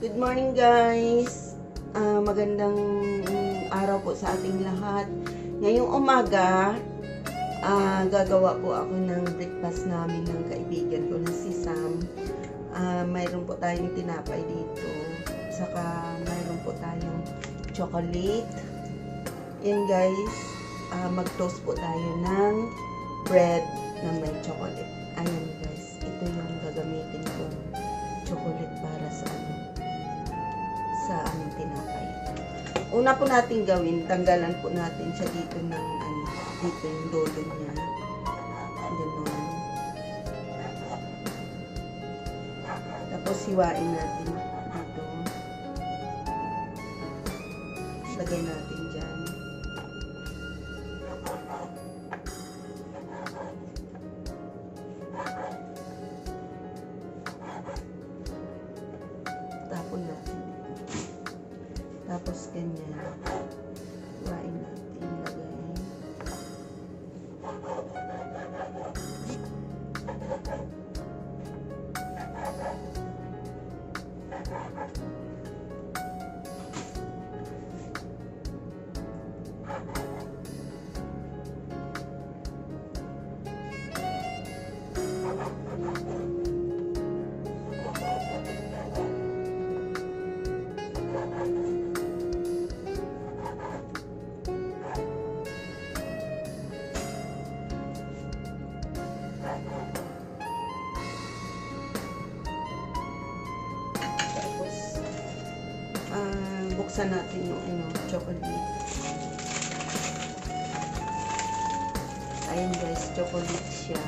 Good morning guys! Magandang araw po sa ating lahat. Ngayong umaga, gagawa po ako ng breakfast namin ng kaibigan ko na si Sam. Mayroon po tayong tinapay dito. Saka mayroon po tayong chocolate. Yan guys, mag-toast po tayo ng bread na may chocolate. Ayan guys, ito yung gagamitin kong chocolate para sa aming tinapay. Una po natin gawin, tanggalan po natin siya dito ng dito yung dulo niya. Ganun. Tapos hiwain natin dito. Lagay natin dyan. Tapon natin. Tapos ganyan. Hiwain natin. Lagay. Buksan natin yung chocolate. Ayan guys, chocolate siya.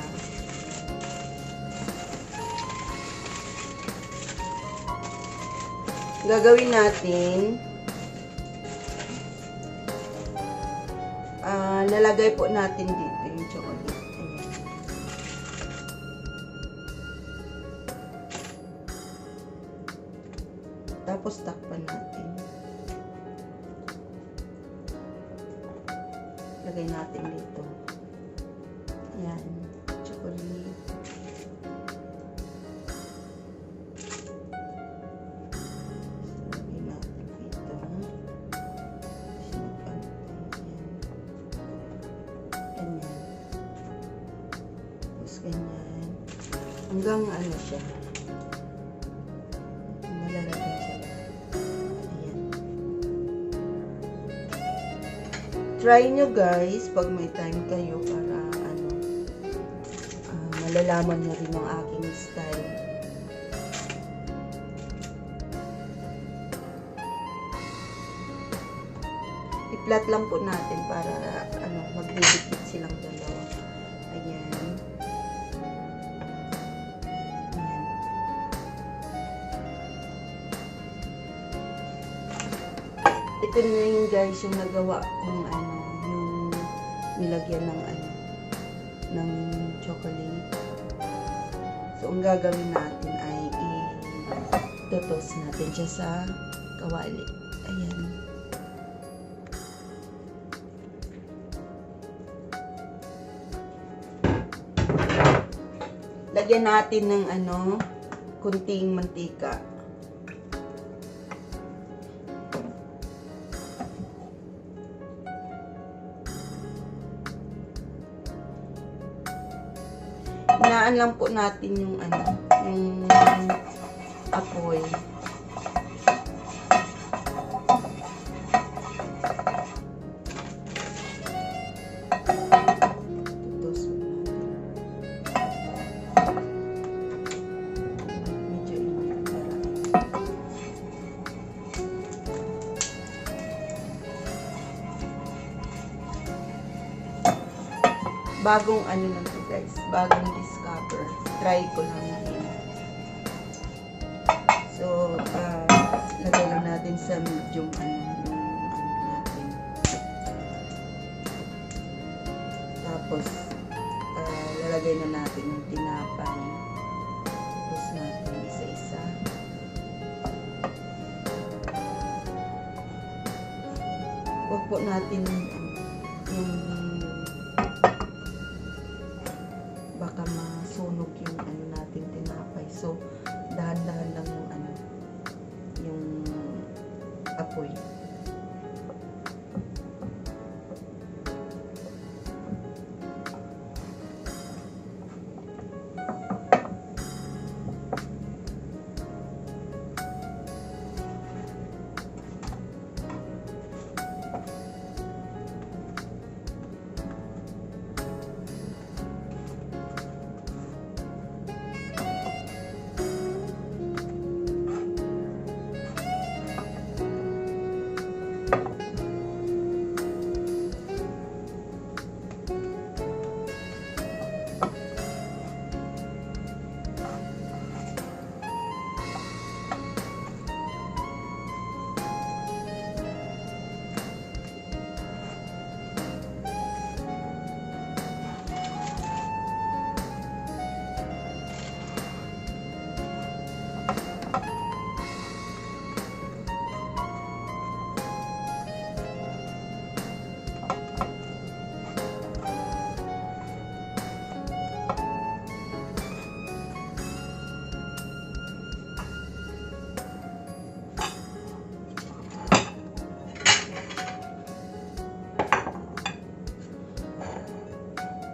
Gagawin natin, lalagay po natin dito yung chocolate. Ayan. Tapos takpan natin. Lagay natin dito. Ayan. Chocolate. Lagay natin dito. Ganyan. Tapos ganyan. Hanggang siya. Malalagay siya. Try nyo guys pag may time kayo para malalaman nyo rin ang aking style. I-flat lang po natin para magdidikit silang dalawa. Ayan. Ayan. Ito na yun guys yung nagawa kong nilagyan ng chocolate. So, ang gagawin natin ay i-totos natin siya sa kawali. Ayan. Lagyan natin ng kunting mantika. Hinaan lang po natin yung yung apoy. Medyo bagong lang to guys, bagong discover. Try ko lang yun. So, lagay lang natin sa medium natin. Tapos, lalagay na natin yung tinapay. Tapos natin isa-isa. Huwag po natin yung baka masunog yung natin tinapay. So, dahan-dahan lang yung apoy.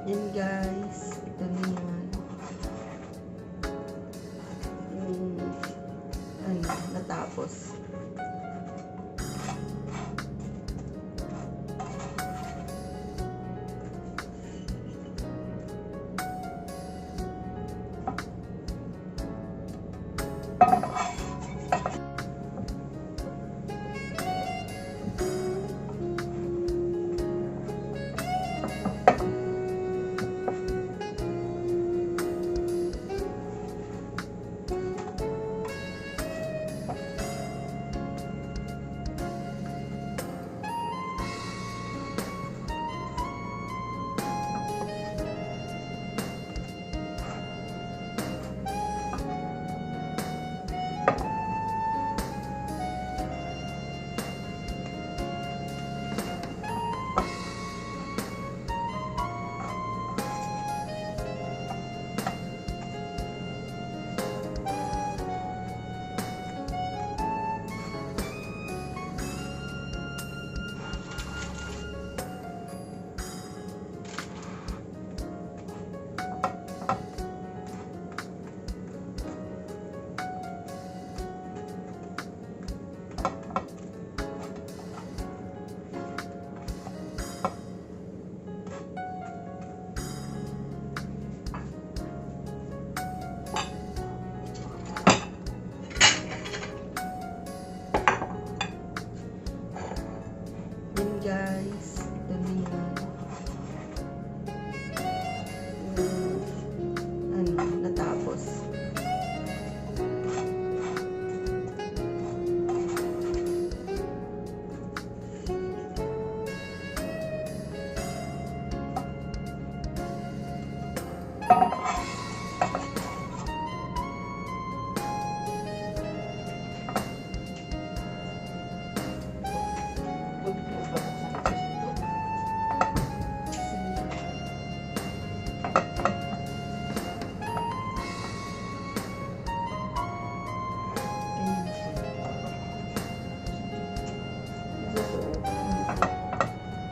Yan guys, ito na yan. Natapos. Guys, ito na yan. Natapos.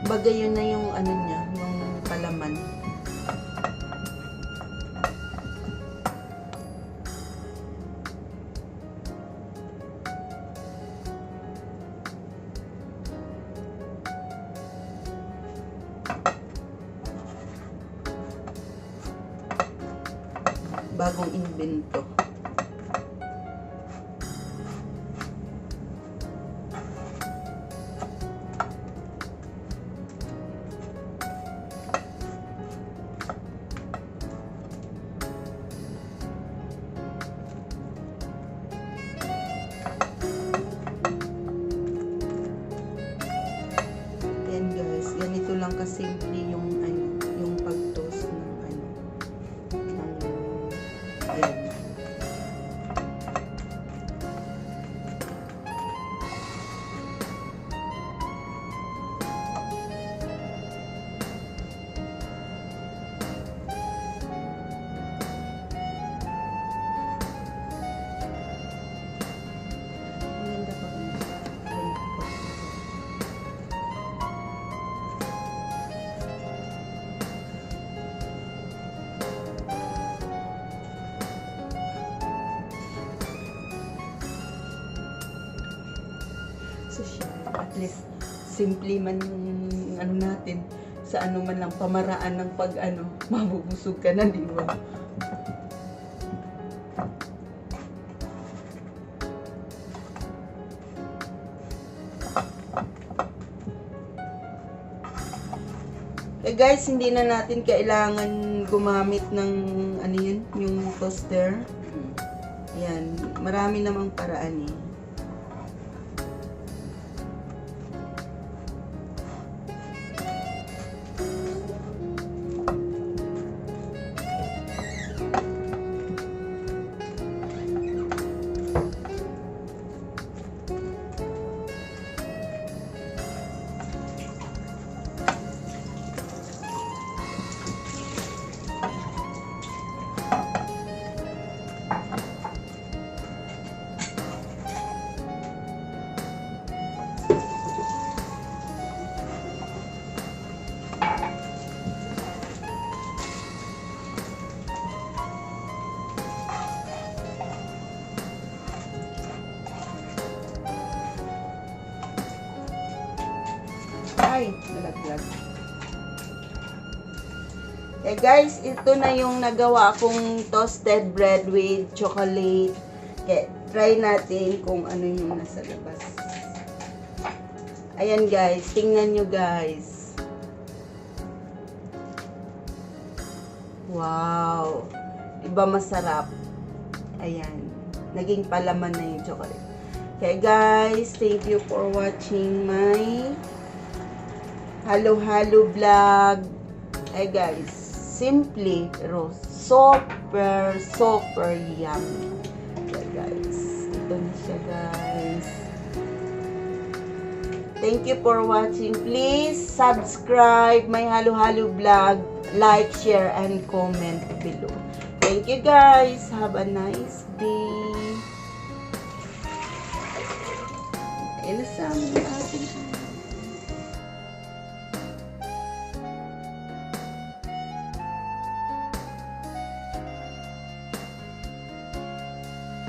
Bagay yun na yung ano niya, yung palaman. Bagong invento. Ganito lang kasimple yung yung pag-toast ng egg. Maganda pa rin. So siya, at least simple man yung ano natin, sa ano man lang pamaraan ng pag ano, mabubusog ka na, di ba? Eh guys, hindi na natin kailangan gumamit ng ano yun, yung toaster. Ayan, marami namang paraan eh. Ay, nalaglag. Eh guys, ito na yung nagawa kong toasted bread with chocolate. Okay, try natin kung ano yung nasa labas. Ayan guys, tingnan nyo guys. Wow! Diba masarap? Ayan. Naging palaman na yung chocolate. Okay guys, thank you for watching my halo-halo vlog. Eh guys, simply pero super yummy. Okay guys, ito na siya guys. Thank you for watching. Please subscribe my halo-halo vlog, like, share, and comment below. Thank you guys. Have a nice day. And some